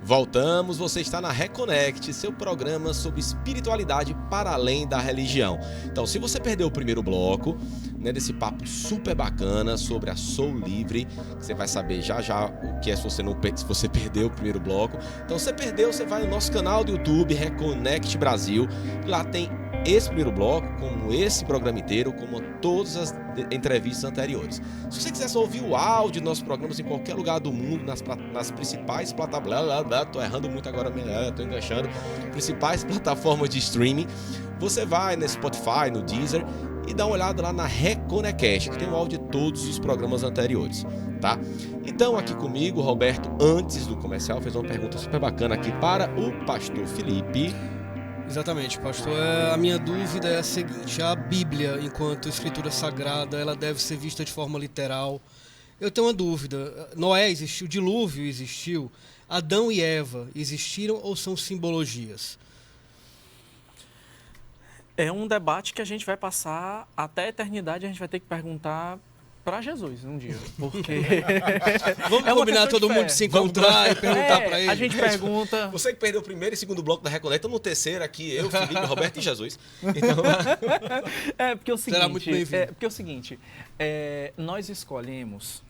Voltamos, você está na Reconnect, seu programa sobre espiritualidade para além da religião. Então, se você perdeu o primeiro bloco, né, desse papo super bacana sobre a Sou Livre, você vai saber já o que é se você perdeu o primeiro bloco. Então, se você perdeu, você vai no nosso canal do YouTube, Reconnect Brasil, e lá tem esse primeiro bloco, como esse programa inteiro, como todas as entrevistas anteriores. Se você quiser só ouvir o áudio dos nossos programas em qualquer lugar do mundo, nas principais plataformas, tô errando muito agora, tô enganchando, principais plataformas de streaming, você vai no Spotify, no Deezer e dá uma olhada lá na Reconnect, que tem o áudio de todos os programas anteriores, tá? Então aqui comigo, Roberto, antes do comercial, fez uma pergunta super bacana aqui para o pastor Felipe. Exatamente, pastor. A minha dúvida é a seguinte: a Bíblia, enquanto escritura sagrada, ela deve ser vista de forma literal. Eu tenho uma dúvida. Noé existiu, o dilúvio existiu, Adão e Eva existiram ou são simbologias? É um debate que a gente vai passar até a eternidade, a gente vai ter que perguntar para Jesus um dia, porque vamos combinar todo mundo de se encontrar e perguntar para ele. A gente pergunta. Você que perdeu o primeiro e segundo bloco da Reconnect, estamos no terceiro aqui, eu, Felipe, Roberto e Jesus. Então... porque é o seguinte. Será muito bem-vindo. Porque é o seguinte, nós escolhemos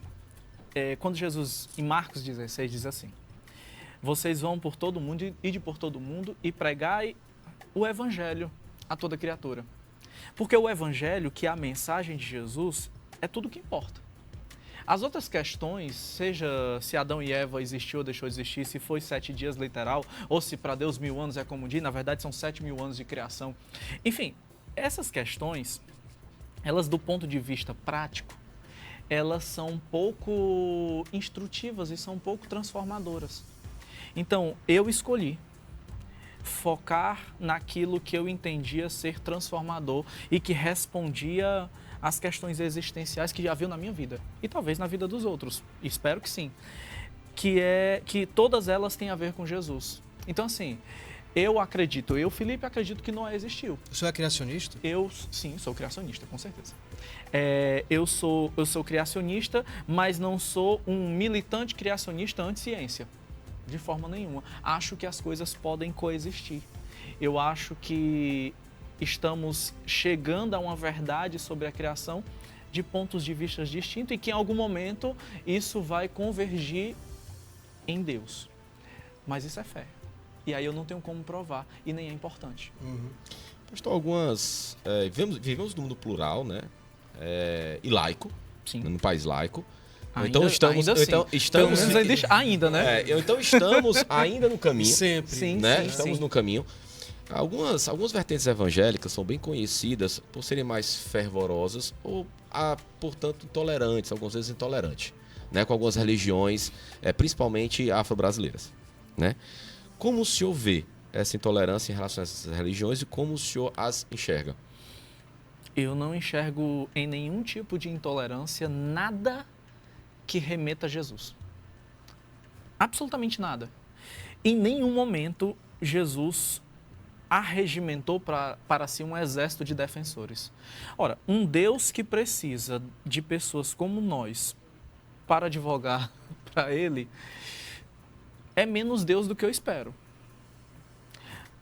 quando Jesus em Marcos 16 diz assim: vocês vão por todo mundo, ide por todo mundo e pregai o evangelho a toda criatura. Porque o evangelho, que é a mensagem de Jesus, é tudo que importa. As outras questões, seja se Adão e Eva existiu ou deixou de existir, se foi 7 dias literal, ou se para Deus 1000 anos é como um dia, na verdade são 7.000 anos de criação. Enfim, essas questões, elas do ponto de vista prático, elas são um pouco instrutivas e são um pouco transformadoras. Então, eu escolhi focar naquilo que eu entendia ser transformador e que respondia às questões existenciais que já haviam na minha vida e talvez na vida dos outros, espero que sim, que todas elas têm a ver com Jesus. Então assim, Felipe, acredito que Noé existiu. O senhor é criacionista? Sim, sou criacionista, com certeza. Eu sou criacionista, mas não sou um militante criacionista anti-ciência. De forma nenhuma. Acho que as coisas podem coexistir. Eu acho que estamos chegando a uma verdade sobre a criação de pontos de vista distintos e que em algum momento isso vai convergir em Deus. Mas isso é fé. E aí eu não tenho como provar e nem é importante. Pastor, vivemos num mundo plural, né? E laico. Sim. Num país laico. Então estamos ainda, né? Então estamos ainda no caminho. Sempre. Sim, né? sim, estamos sim. no caminho. Algumas vertentes evangélicas são bem conhecidas por serem mais fervorosas ou, portanto, intolerantes, algumas vezes intolerantes, né? Com algumas religiões, principalmente afro-brasileiras, né? Como o senhor vê essa intolerância em relação a essas religiões e como o senhor as enxerga? Eu não enxergo em nenhum tipo de intolerância nada que remeta a Jesus. Absolutamente nada. Em nenhum momento Jesus arregimentou para si um exército de defensores. Ora, um Deus que precisa de pessoas como nós para advogar para Ele é menos Deus do que eu espero.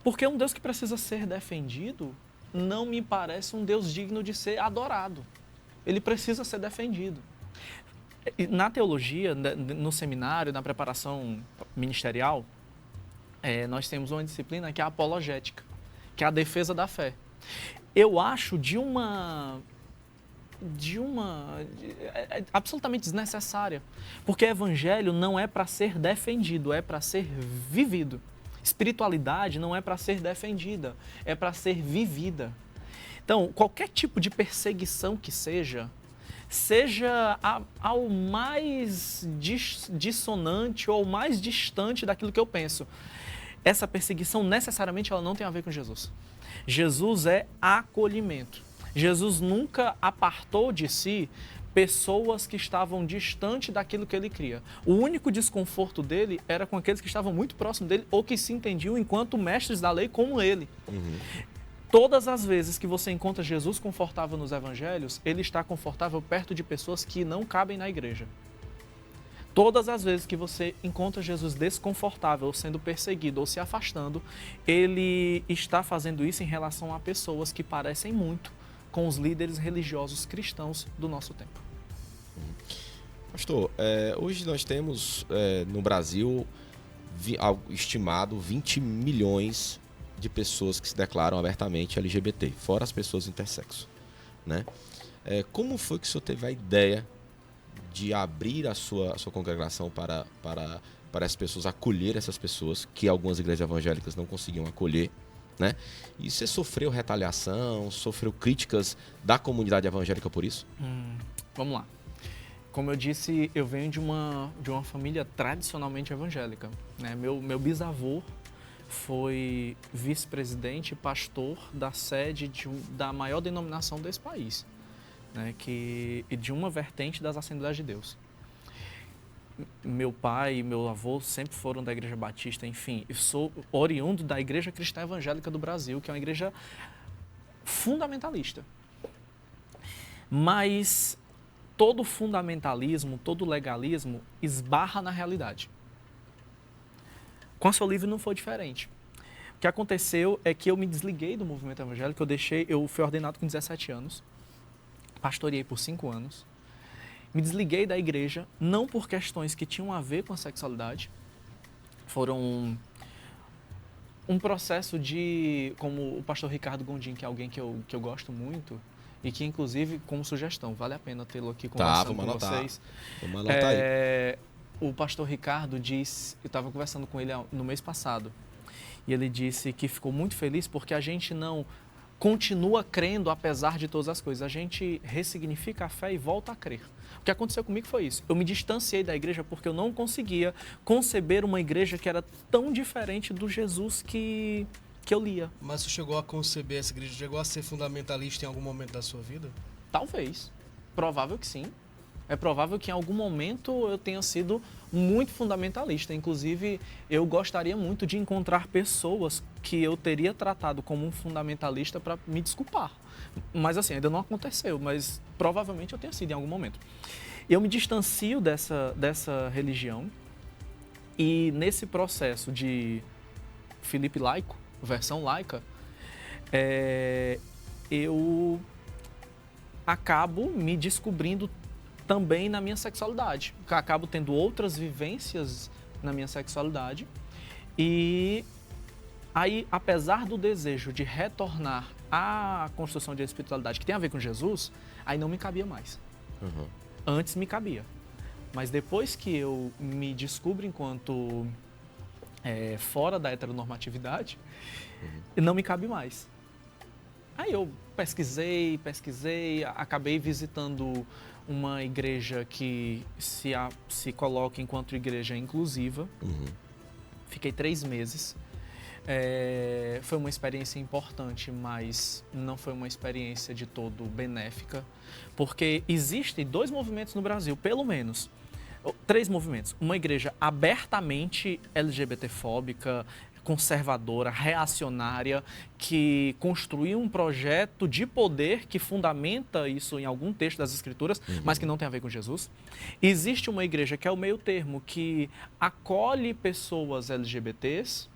Porque um Deus que precisa ser defendido não me parece um Deus digno de ser adorado. Ele precisa ser defendido. Na teologia, no seminário, na preparação ministerial, nós temos uma disciplina que é a apologética, que é a defesa da fé. Eu acho absolutamente desnecessária, porque o evangelho não é para ser defendido, é para ser vivido. Espiritualidade não é para ser defendida, é para ser vivida. Então, qualquer tipo de perseguição que seja ao mais dissonante ou mais distante daquilo que eu penso, essa perseguição necessariamente ela não tem a ver com Jesus. Jesus é acolhimento. Jesus nunca apartou de si pessoas que estavam distante daquilo que ele cria. O único desconforto dele era com aqueles que estavam muito próximos dele ou que se entendiam enquanto mestres da lei como ele. Todas as vezes que você encontra Jesus confortável nos evangelhos, ele está confortável perto de pessoas que não cabem na igreja. Todas as vezes que você encontra Jesus desconfortável, ou sendo perseguido, ou se afastando, ele está fazendo isso em relação a pessoas que parecem muito com os líderes religiosos cristãos do nosso tempo. Pastor, hoje nós temos no Brasil estimado 20 milhões de pessoas que se declaram abertamente LGBT, fora as pessoas intersexo, né? Como foi que o senhor teve a ideia de abrir a sua congregação para as pessoas, acolher essas pessoas que algumas igrejas evangélicas não conseguiam acolher, né? E você sofreu retaliação, sofreu críticas da comunidade evangélica por isso? Vamos lá. Como eu disse, eu venho de uma família tradicionalmente evangélica, né? Meu bisavô foi vice-presidente e pastor da sede da maior denominação desse país, né? E de uma vertente das Assembleias de Deus. Meu pai e meu avô sempre foram da Igreja Batista, enfim. Eu sou oriundo da Igreja Cristã Evangélica do Brasil, que é uma igreja fundamentalista. Mas todo fundamentalismo, todo legalismo esbarra na realidade. Com a Sou Livre não foi diferente. O que aconteceu é que eu me desliguei do movimento evangélico, eu fui ordenado com 17 anos, pastoreei por 5 anos, me desliguei da igreja, não por questões que tinham a ver com a sexualidade, foram um processo de, como o pastor Ricardo Gondim, que é alguém que eu gosto muito, e que, inclusive, como sugestão, vale a pena tê-lo aqui conversando com vocês. Vamos anotar aí. O pastor Ricardo disse, eu estava conversando com ele no mês passado, e ele disse que ficou muito feliz porque a gente não continua crendo apesar de todas as coisas. A gente ressignifica a fé e volta a crer. O que aconteceu comigo foi isso. Eu me distanciei da igreja porque eu não conseguia conceber uma igreja que era tão diferente do Jesus que eu lia. Mas você chegou a conceber essa igreja, chegou a ser fundamentalista em algum momento da sua vida? Talvez. Provável que sim. É provável que em algum momento eu tenha sido muito fundamentalista. Inclusive, eu gostaria muito de encontrar pessoas que eu teria tratado como um fundamentalista para me desculpar. Mas assim, ainda não aconteceu, mas provavelmente eu tenha sido em algum momento. Eu me distancio dessa religião e nesse processo de Felipe laico, versão laica, eu acabo me descobrindo também na minha sexualidade. Acabo tendo outras vivências na minha sexualidade e aí, apesar do desejo de retornar à construção de espiritualidade que tem a ver com Jesus, aí não me cabia mais. Uhum. Antes me cabia. Mas depois que eu me descubro enquanto fora da heteronormatividade, não me cabe mais. Aí eu pesquisei, acabei visitando uma igreja que se coloca enquanto igreja inclusiva. Uhum. Fiquei 3 meses. Foi uma experiência importante, mas não foi uma experiência de todo benéfica, porque existem 2 movimentos no Brasil, pelo menos. 3 movimentos. Uma igreja abertamente LGBTfóbica, conservadora, reacionária, que construiu um projeto de poder que fundamenta isso em algum texto das Escrituras, mas que não tem a ver com Jesus. Existe uma igreja que é o meio termo, que acolhe pessoas LGBTs,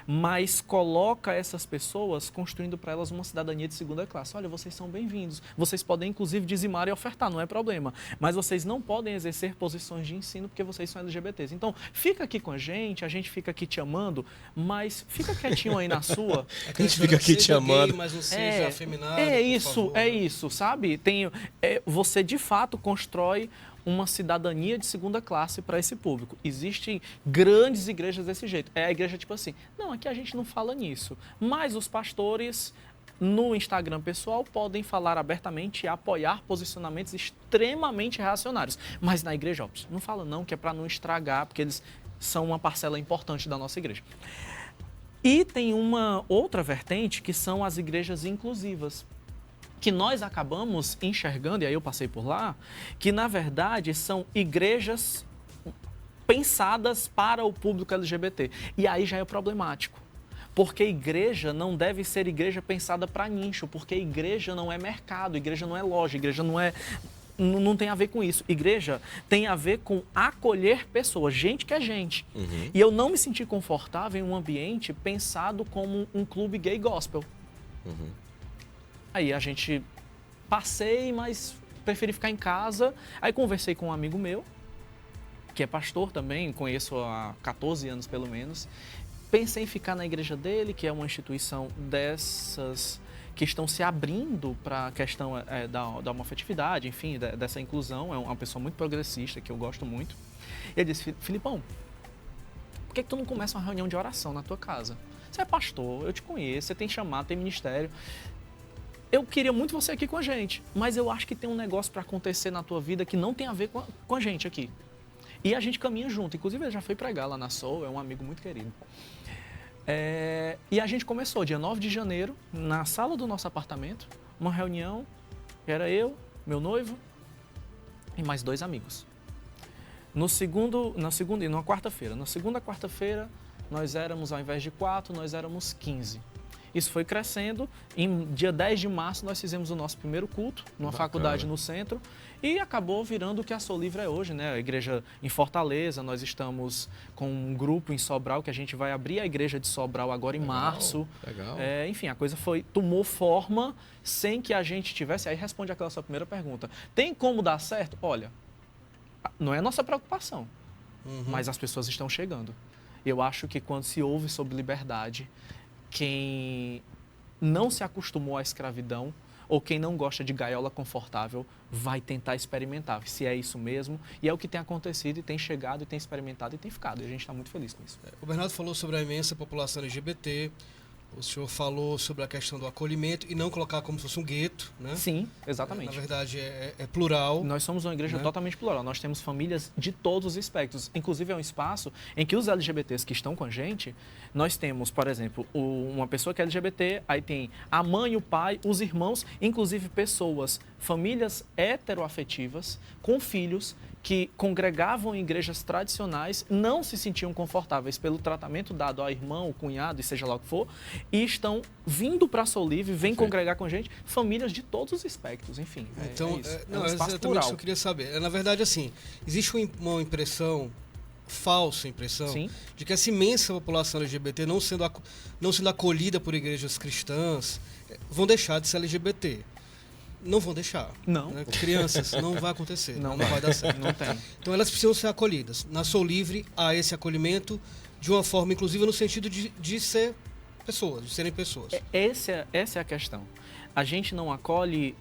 mas coloca essas pessoas construindo para elas uma cidadania de segunda classe. Olha, vocês são bem-vindos. Vocês podem, inclusive, dizimar e ofertar, não é problema. Mas vocês não podem exercer posições de ensino porque vocês são LGBTs. Então, fica aqui com a gente fica aqui te amando, mas fica quietinho aí na sua. A gente fica aqui te amando. Gay, mas não seja afeminado, isso, sabe? Você, de fato, constrói uma cidadania de segunda classe para esse público. Existem grandes igrejas desse jeito. É a igreja tipo assim, não, aqui a gente não fala nisso, mas os pastores no Instagram pessoal podem falar abertamente e apoiar posicionamentos extremamente reacionários. Mas na igreja, não fala não, que é para não estragar, porque eles são uma parcela importante da nossa igreja. E tem uma outra vertente que são as igrejas inclusivas, que nós acabamos enxergando, e aí eu passei por lá, que na verdade são igrejas pensadas para o público LGBT. E aí já é problemático. Porque igreja não deve ser igreja pensada para nicho, porque igreja não é mercado, igreja não é loja, igreja não tem a ver com isso. Igreja tem a ver com acolher pessoas, gente que é gente. Uhum. E eu não me senti confortável em um ambiente pensado como um clube gay gospel. Uhum. Aí a gente passei, mas preferi ficar em casa. Aí conversei com um amigo meu, que é pastor também, conheço há 14 anos pelo menos. Pensei em ficar na igreja dele, que é uma instituição dessas que estão se abrindo para a questão da homoafetividade, enfim, dessa inclusão. É uma pessoa muito progressista, que eu gosto muito. E ele disse, Filipão, por que tu não começa uma reunião de oração na tua casa? Você é pastor, eu te conheço, você tem chamado, tem ministério. Eu queria muito você aqui com a gente, mas eu acho que tem um negócio para acontecer na tua vida que não tem a ver com a gente aqui. E a gente caminha junto. Inclusive, ele já foi pregar lá na Soul, é um amigo muito querido. E a gente começou, dia 9 de janeiro, na sala do nosso apartamento, uma reunião, era eu, meu noivo e mais 2 amigos. Na segunda e numa quarta-feira. Na segunda quarta-feira, nós éramos, ao invés de 4, nós éramos 15. Isso foi crescendo. Em dia 10 de março, nós fizemos o nosso primeiro culto, numa faculdade no centro, e acabou virando o que a Soul Livre é hoje, né? A igreja em Fortaleza, nós estamos com um grupo em Sobral, que a gente vai abrir a igreja de Sobral agora em março. Legal. Enfim, a coisa tomou forma sem que a gente tivesse... Aí responde aquela sua primeira pergunta. Tem como dar certo? Olha, não é nossa preocupação, mas as pessoas estão chegando. Eu acho que quando se ouve sobre liberdade, quem não se acostumou à escravidão ou quem não gosta de gaiola confortável vai tentar experimentar se é isso mesmo. E é o que tem acontecido e tem chegado e tem experimentado e tem ficado. E a gente está muito feliz com isso. O Bernardo falou sobre a imensa população LGBT. O senhor falou sobre a questão do acolhimento e não colocar como se fosse um gueto, né? Sim, exatamente. Na verdade, é plural. Nós somos uma igreja né? totalmente plural. Nós temos famílias de todos os espectros. Inclusive, é um espaço em que os LGBTs que estão com a gente, nós temos, por exemplo, uma pessoa que é LGBT, aí tem a mãe, o pai, os irmãos, inclusive pessoas, famílias heteroafetivas, com filhos, que congregavam em igrejas tradicionais, não se sentiam confortáveis pelo tratamento dado ao irmão, ao cunhado, e seja lá o que for, e estão vindo para a Soul Livre, vêm congregar com a gente, famílias de todos os espectros, enfim. Então, é isso. não, um espaço exatamente plural. isso que eu queria saber. Na verdade, assim, existe uma impressão, falsa impressão, Sim. de que essa imensa população LGBT, não sendo acolhida por igrejas cristãs, vão deixar de ser LGBT. Não vão deixar. Não. Né? Crianças, não vai acontecer. Não vai dar certo. Não tem. Então elas precisam ser acolhidas. Na Soul Livre há esse acolhimento de uma forma inclusiva no sentido de ser pessoas, de serem pessoas. Essa é a questão. A gente não acolhe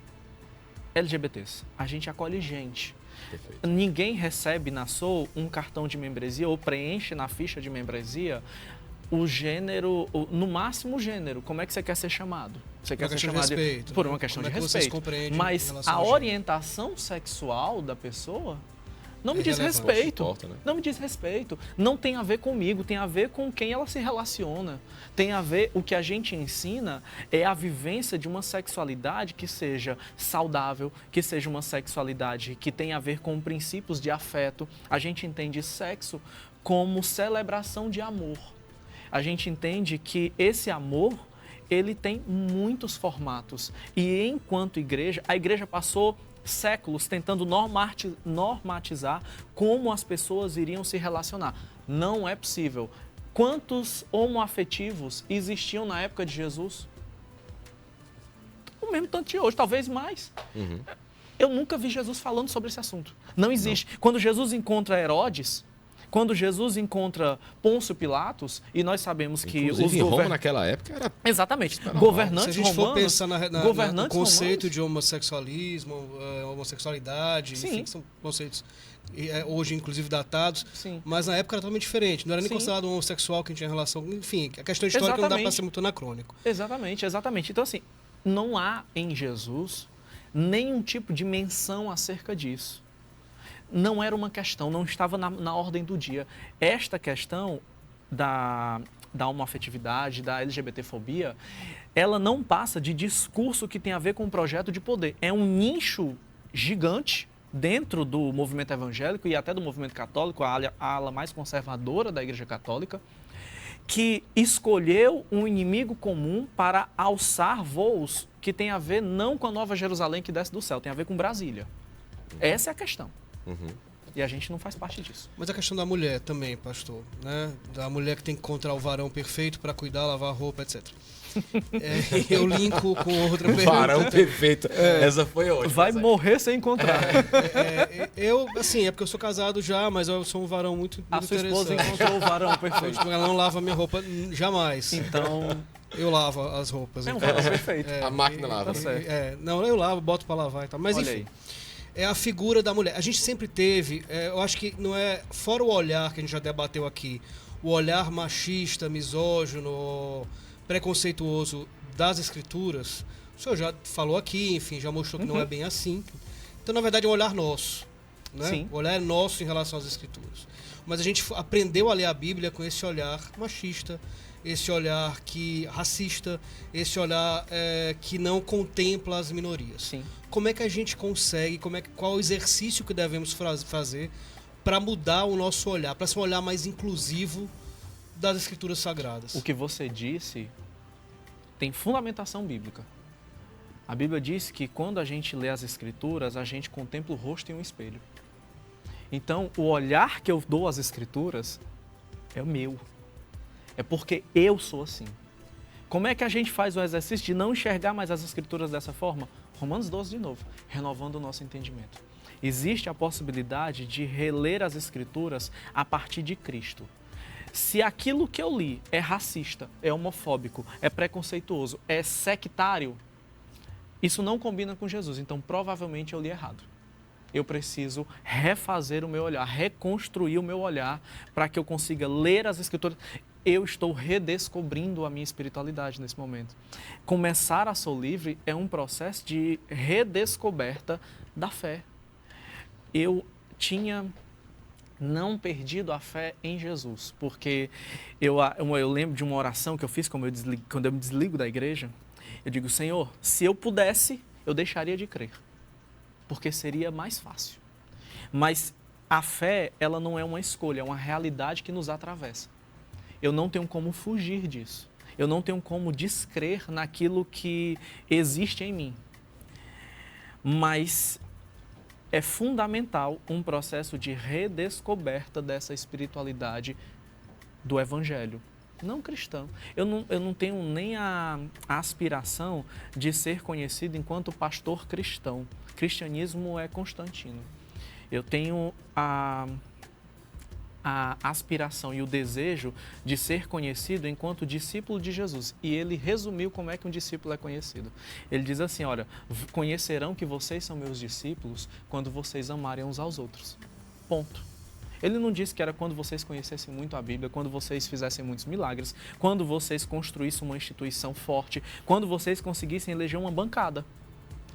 LGBTs, a gente acolhe gente. Perfeito. Ninguém recebe na Soul um cartão de membresia ou preenche na ficha de membresia o gênero, no máximo o gênero. Como é que você quer ser chamado? Você quer ser chamado de respeito, por né? uma questão Como de é que vocês respeito. compreendem Mas em relação a ao gênero? orientação sexual da pessoa não me diz relevante. respeito. Importa, né? Não me diz respeito. Não tem a ver comigo, tem a ver com quem ela se relaciona. Tem a ver, o que a gente ensina é a vivência de uma sexualidade que seja saudável, que seja uma sexualidade que tenha a ver com princípios de afeto. A gente entende sexo como celebração de amor. A gente entende que esse amor, ele tem muitos formatos. E enquanto igreja, a igreja passou séculos tentando normatizar como as pessoas iriam se relacionar. Não é possível. Quantos homoafetivos existiam na época de Jesus? O mesmo tanto de hoje, talvez mais. Uhum. Eu nunca vi Jesus falando sobre esse assunto. Não existe. Não. Quando Jesus encontra Herodes, quando Jesus encontra Pôncio Pilatos, e nós sabemos que inclusive, em Roma naquela época era... Exatamente. Governantes romanos... Se a gente for pensar no conceito romanos, de homossexualismo, homossexualidade, enfim, que são conceitos hoje inclusive datados, sim, mas na época era totalmente diferente. Não era nem considerado um homossexual que tinha relação... Enfim, a questão histórica não dá para ser muito anacrônico. Exatamente, exatamente. Então, assim, não há em Jesus nenhum tipo de menção acerca disso. Não era uma questão, não estava na ordem do dia. Esta questão da homoafetividade, da LGBTfobia, ela não passa de discurso que tem a ver com um projeto de poder. É um nicho gigante dentro do movimento evangélico e até do movimento católico, a ala mais conservadora da Igreja Católica, que escolheu um inimigo comum para alçar voos que tem a ver não com a Nova Jerusalém que desce do céu, tem a ver com Brasília. Essa é a questão. Uhum. E a gente não faz parte disso. Mas a questão da mulher também, pastor, né? Da mulher que tem que encontrar o varão perfeito para cuidar, lavar a roupa, etc. Eu linko com outra pergunta. Varão perfeito. Essa foi ótima. Vai morrer sem encontrar. Eu, assim, é porque eu sou casado já, mas eu sou um varão muito A sua esposa interessante. encontrou o varão perfeito. Tipo, ela não lava minha roupa jamais. Então, Eu lavo as roupas. é um então. varão perfeito. A máquina lava. Tá certo. Não, eu lavo, boto para lavar e tal. Mas Olha enfim. aí. É a figura da mulher. A gente sempre teve, eu acho que não é, fora o olhar que a gente já debateu aqui, o olhar machista, misógino, preconceituoso das escrituras, o senhor já falou aqui, enfim, já mostrou que não é bem assim. Então, na verdade, é um olhar nosso. Né? Sim. O olhar é nosso em relação às escrituras. Mas a gente aprendeu a ler a Bíblia com esse olhar machista, esse olhar racista, esse olhar que não contempla as minorias. Sim. Como é que a gente consegue, qual o exercício que devemos fazer para mudar o nosso olhar, para ser um olhar mais inclusivo das escrituras sagradas? O que você disse tem fundamentação bíblica. A Bíblia diz que quando a gente lê as Escrituras, a gente contempla o rosto em um espelho. Então, o olhar que eu dou às Escrituras é o meu. É porque eu sou assim. Como é que a gente faz o exercício de não enxergar mais as Escrituras dessa forma? Romanos 12 de novo, renovando o nosso entendimento. Existe a possibilidade de reler as Escrituras a partir de Cristo. Se aquilo que eu li é racista, é homofóbico, é preconceituoso, é sectário, isso não combina com Jesus, então provavelmente eu li errado. Eu preciso refazer o meu olhar, reconstruir o meu olhar para que eu consiga ler as Escrituras. Eu estou redescobrindo a minha espiritualidade nesse momento. Começar a Sou Livre é um processo de redescoberta da fé. Eu tinha não perdido a fé em Jesus, porque eu lembro de uma oração que eu fiz quando eu me desligo da igreja. Eu digo, Senhor, se eu pudesse, eu deixaria de crer, porque seria mais fácil. Mas a fé, ela não é uma escolha, é uma realidade que nos atravessa. Eu não tenho como fugir disso. Eu não tenho como descrer naquilo que existe em mim. Mas é fundamental um processo de redescoberta dessa espiritualidade do Evangelho, não cristão. Eu não tenho nem a aspiração de ser conhecido enquanto pastor cristão. Cristianismo é constantino. Eu tenho a aspiração e o desejo de ser conhecido enquanto discípulo de Jesus. E ele resumiu como é que um discípulo é conhecido. Ele diz assim, olha, conhecerão que vocês são meus discípulos quando vocês amarem uns aos outros. Ponto. Ele não disse que era quando vocês conhecessem muito a Bíblia, quando vocês fizessem muitos milagres, quando vocês construíssem uma instituição forte, quando vocês conseguissem eleger uma bancada.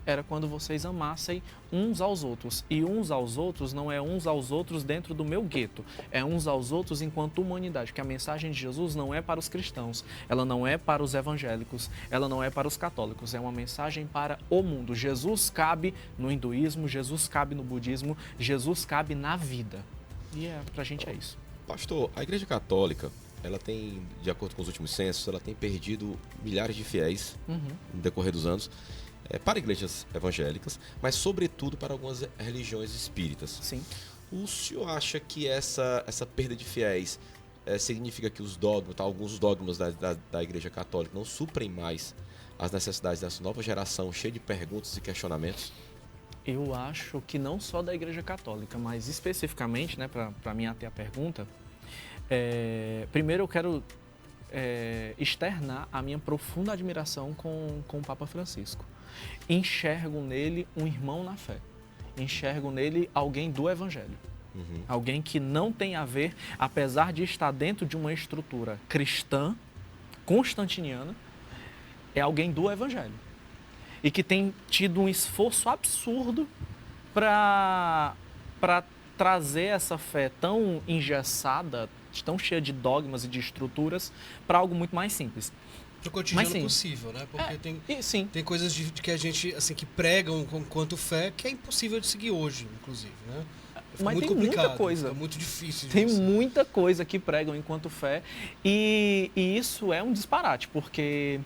Era quando vocês amassem uns aos outros. E uns aos outros não é uns aos outros dentro do meu gueto. É uns aos outros enquanto humanidade. Porque a mensagem de Jesus não é para os cristãos. Ela não é para os evangélicos. Ela não é para os católicos. É uma mensagem para o mundo. Jesus cabe no hinduísmo. Jesus cabe no budismo. Jesus cabe na vida. E pra gente é isso. Pastor, a Igreja Católica, ela tem, de acordo com os últimos censos, ela tem perdido milhares de fiéis no decorrer dos anos. Para igrejas evangélicas, mas sobretudo para algumas religiões espíritas. Sim. O senhor acha que essa perda de fiéis significa que alguns dogmas da Igreja Católica não suprem mais as necessidades dessa nova geração cheia de perguntas e questionamentos? Eu acho que não só da Igreja Católica, mas especificamente, né, para mim até a pergunta, primeiro eu quero externar a minha profunda admiração com o Papa Francisco. Enxergo nele um irmão na fé. Enxergo nele alguém do Evangelho. Alguém que não tem a ver, apesar de estar dentro de uma estrutura cristã, constantiniana, é alguém do Evangelho. E que tem tido um esforço absurdo para trazer essa fé tão engessada, tão cheia de dogmas e de estruturas, para algo muito mais simples. Pro cotidiano possível, né? Porque tem coisas que a gente, assim, que pregam quanto fé, que é impossível de seguir hoje, inclusive, né? Mas muito tem muita complicado, coisa. É muito difícil. Tem disso. muita coisa que pregam enquanto fé e isso é um disparate, porque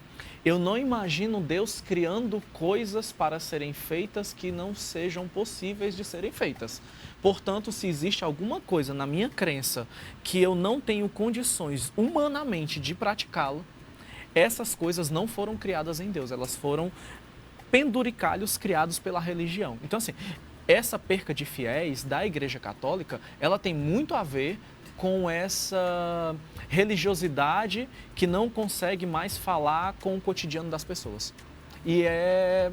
eu não imagino Deus criando coisas para serem feitas que não sejam possíveis de serem feitas. Portanto, se existe alguma coisa na minha crença que eu não tenho condições humanamente de praticá-la, essas coisas não foram criadas em Deus, elas foram penduricalhos criados pela religião. Então, assim, essa perca de fiéis da Igreja Católica, ela tem muito a ver com essa religiosidade que não consegue mais falar com o cotidiano das pessoas. E é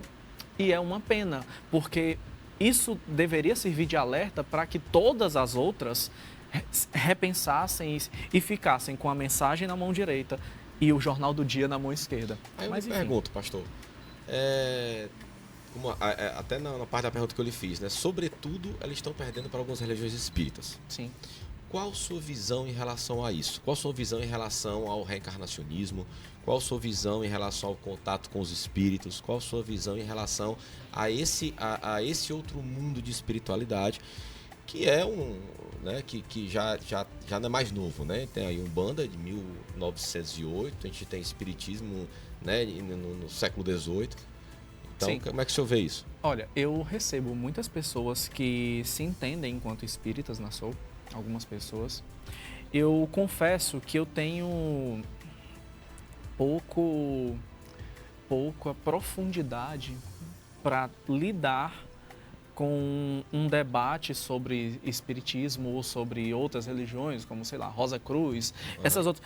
uma pena, porque isso deveria servir de alerta para que todas as outras repensassem e ficassem com a mensagem na mão direita e o jornal do dia na mão esquerda. Aí eu Mas, me enfim. pergunto, pastor, até na parte da pergunta que eu lhe fiz, né? Sobretudo, eles estão perdendo para algumas religiões espíritas. Sim. Qual sua visão em relação a isso? Qual sua visão em relação ao reencarnacionismo? Qual sua visão em relação ao contato com os espíritos? Qual sua visão em relação a esse outro mundo de espiritualidade que é né, que já não é mais novo, né? Tem aí Umbanda de 1908, a gente tem espiritismo, né, no século XVIII. Então, Sim. Como é que o senhor vê isso? Olha, eu recebo muitas pessoas que se entendem enquanto espíritas na Soul, algumas pessoas. Eu confesso que eu tenho pouca profundidade para lidar com um debate sobre espiritismo ou sobre outras religiões, como, sei lá, Rosa Cruz, essas outras.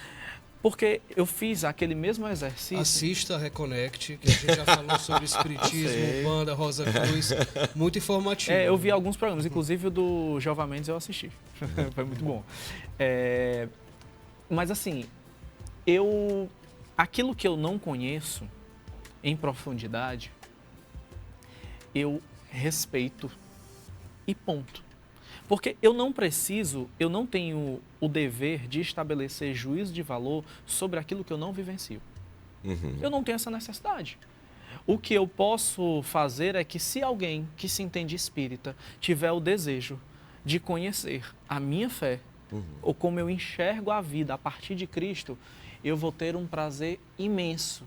Porque eu fiz aquele mesmo exercício. Assista a Reconnect, que a gente já falou sobre espiritismo, Umbanda, Rosa Cruz, muito informativo. Eu vi alguns programas, inclusive o do Jeová Mendes eu assisti. Foi muito bom. Mas assim, aquilo que eu não conheço em profundidade, eu respeito e ponto. Porque eu não tenho o dever de estabelecer juízo de valor sobre aquilo que eu não vivencio. Uhum. Eu não tenho essa necessidade. O que eu posso fazer é que se alguém que se entende espírita tiver o desejo de conhecer a minha fé, ou como eu enxergo a vida a partir de Cristo, eu vou ter um prazer imenso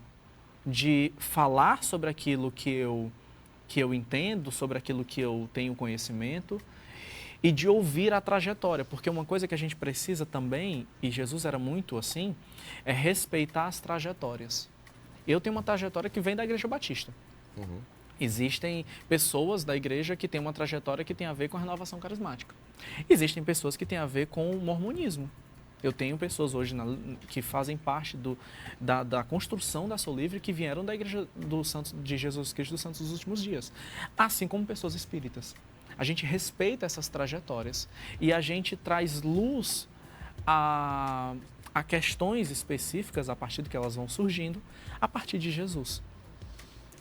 de falar sobre aquilo que eu entendo, sobre aquilo que eu tenho conhecimento, e de ouvir a trajetória, porque uma coisa que a gente precisa também, e Jesus era muito assim, é respeitar as trajetórias. Eu tenho uma trajetória que vem da Igreja Batista. Uhum. Existem pessoas da igreja que têm uma trajetória que tem a ver com a renovação carismática. Existem pessoas que têm a ver com o mormonismo. Eu tenho pessoas hoje que fazem parte da construção da Soul Livre que vieram da Igreja de Jesus Cristo dos Santos dos Últimos Dias, assim como pessoas espíritas. A gente respeita essas trajetórias e a gente traz luz a questões específicas a partir do que elas vão surgindo, a partir de Jesus.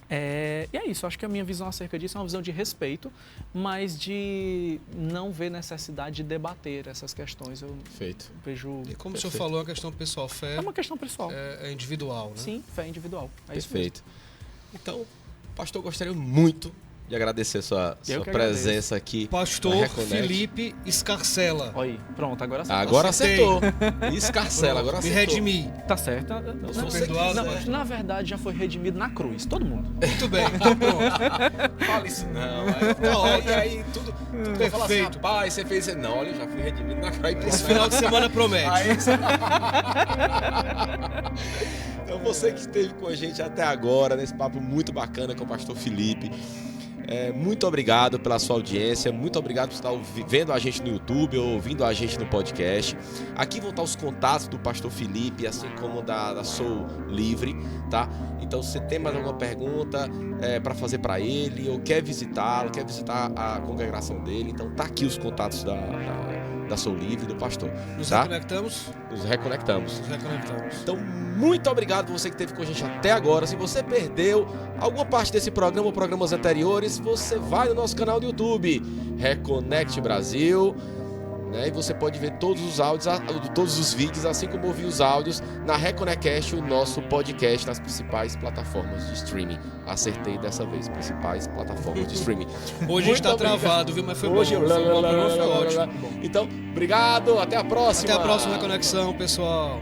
E é isso, acho que a minha visão acerca disso é uma visão de respeito, mas de não ver necessidade de debater essas questões. Eu Feito. vejo... E como o senhor falou, é uma questão pessoal, fé É uma questão pessoal. é individual, né? Sim, fé individual. É isso Perfeito. Então, pastor, gostaria muito de agradecer sua presença aqui. Pastor na Reconnect. Felipe Escarcela. mesmo. Olha aí, pronto, agora acertou. Agora Acertei. acertou. Escarcela, agora Me acertou. redimi. Tá certo. sou Não, perdoado, não, né? na verdade, já foi redimido na cruz, todo mundo. Muito bem, então pronto. Fala isso não. Aí tudo vai falar assim, Perfeito. rapaz, você fez isso. Não, olha, já fui redimido na cruz. Esse final de semana promete. Então você que esteve com a gente até agora, nesse papo muito bacana com o pastor Felipe, muito obrigado pela sua audiência, muito obrigado por estar vendo a gente no YouTube ou ouvindo a gente no podcast. Aqui vão estar os contatos do pastor Felipe, assim como da Soul Livre, tá? Então se você tem mais alguma pergunta para fazer para ele, ou quer visitá-lo, quer visitar a congregação dele, então tá aqui os contatos da Soul Livre, do pastor. Nos tá? reconectamos? Nos reconectamos. Nos reconectamos. Então, muito obrigado por você que esteve com a gente até agora. Se você perdeu alguma parte desse programa ou programas anteriores, você vai no nosso canal do YouTube, Reconnect Brasil. né? E você pode ver todos os áudios, todos os vídeos, assim como ouvir os áudios na Reconecast, o nosso podcast nas principais plataformas de streaming. Acertei dessa vez, principais plataformas de streaming. Hoje a gente tá travado, viu? Mas foi bom. Hoje, Foi ótimo. então, obrigado, até a próxima. Até a próxima Reconexão, pessoal.